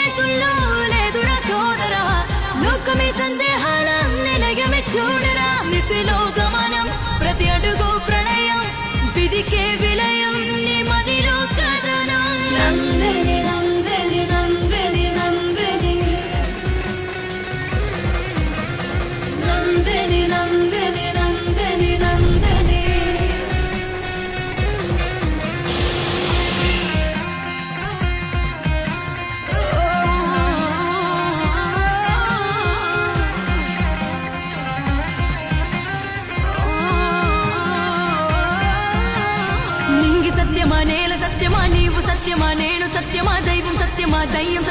చేతుల్లో లేదురా సోదరా లోకమే సందేహాల నిలయమే చూడరా నిశలో గమనం ప్రతి అడుగు ప్రణయం విధికే విలయం నీ మదిలో కథనం నందని నందని నందని నందని నందని నందని నందని నందని సత్యమా నేల సత్యమా నీవు సత్యమా నేను సత్యమా దైవం సత్యమా దయ్యం